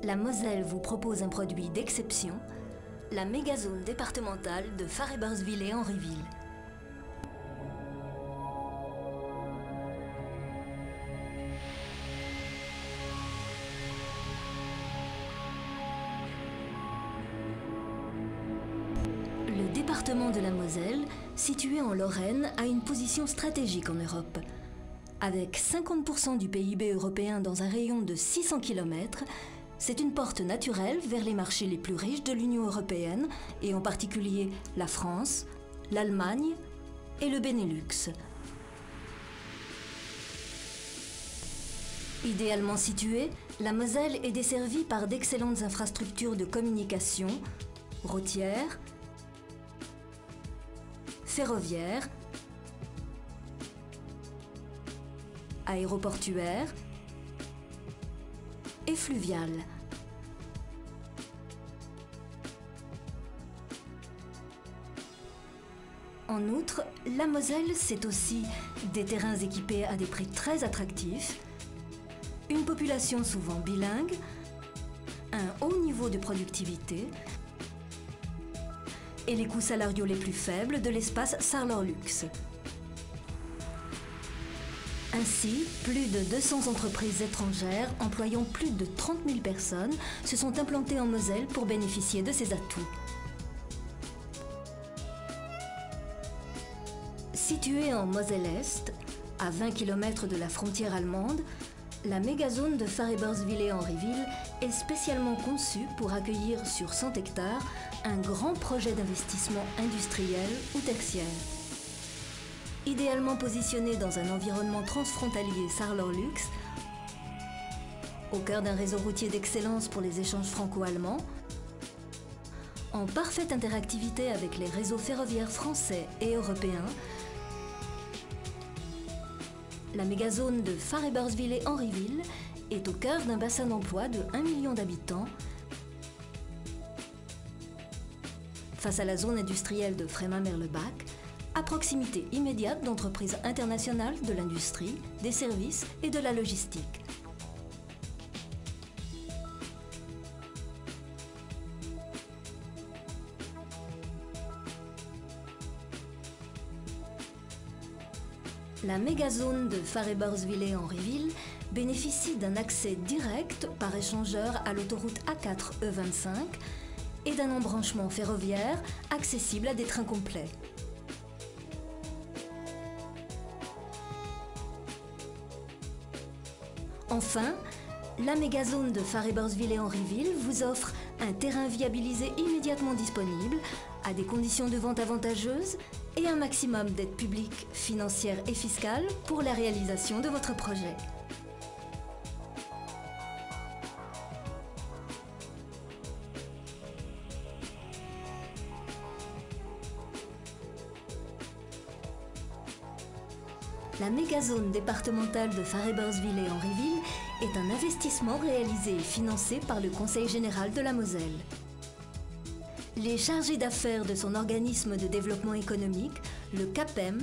La Moselle vous propose un produit d'exception, la mégazone départementale de Farebersville et Henryville. Le département de la Moselle, situé en Lorraine, a une position stratégique en Europe. Avec 50% du PIB européen dans un rayon de 600 km, c'est une porte naturelle vers les marchés les plus riches de l'Union européenne, et en particulier la France, l'Allemagne et le Benelux. Idéalement située, la Moselle est desservie par d'excellentes infrastructures de communication, routières, ferroviaires, aéroportuaires et fluviales. En outre, la Moselle, c'est aussi des terrains équipés à des prix très attractifs, une population souvent bilingue, un haut niveau de productivité et les coûts salariaux les plus faibles de l'espace Saarlorlux. Ainsi, plus de 200 entreprises étrangères employant plus de 30 000 personnes se sont implantées en Moselle pour bénéficier de ces atouts. Située en Moselle-Est, à 20 km de la frontière allemande, la mégazone de Farebersville et Henryville est spécialement conçue pour accueillir sur 100 hectares un grand projet d'investissement industriel ou tertiaire. Idéalement positionnée dans un environnement transfrontalier Saarlorlux, au cœur d'un réseau routier d'excellence pour les échanges franco-allemands, en parfaite interactivité avec les réseaux ferroviaires français et européens, la mégazone de Farebersville et Henryville est au cœur d'un bassin d'emploi de 1 million d'habitants face à la zone industrielle de Frémin-Merlebach, à proximité immédiate d'entreprises internationales de l'industrie, des services et de la logistique. La mégazone de Farebersville et Henryville bénéficie d'un accès direct par échangeur à l'autoroute A4 E25 et d'un embranchement ferroviaire accessible à des trains complets. Enfin, la mégazone de Farebersville et Henryville vous offre un terrain viabilisé immédiatement disponible, à des conditions de vente avantageuses et un maximum d'aides publiques, financières et fiscales pour la réalisation de votre projet. La mégazone départementale de Farebersville et Henryville est un investissement réalisé et financé par le Conseil général de la Moselle. Les chargés d'affaires de son organisme de développement économique, le CAPEM,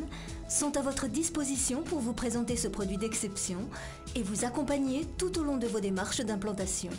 sont à votre disposition pour vous présenter ce produit d'exception et vous accompagner tout au long de vos démarches d'implantation.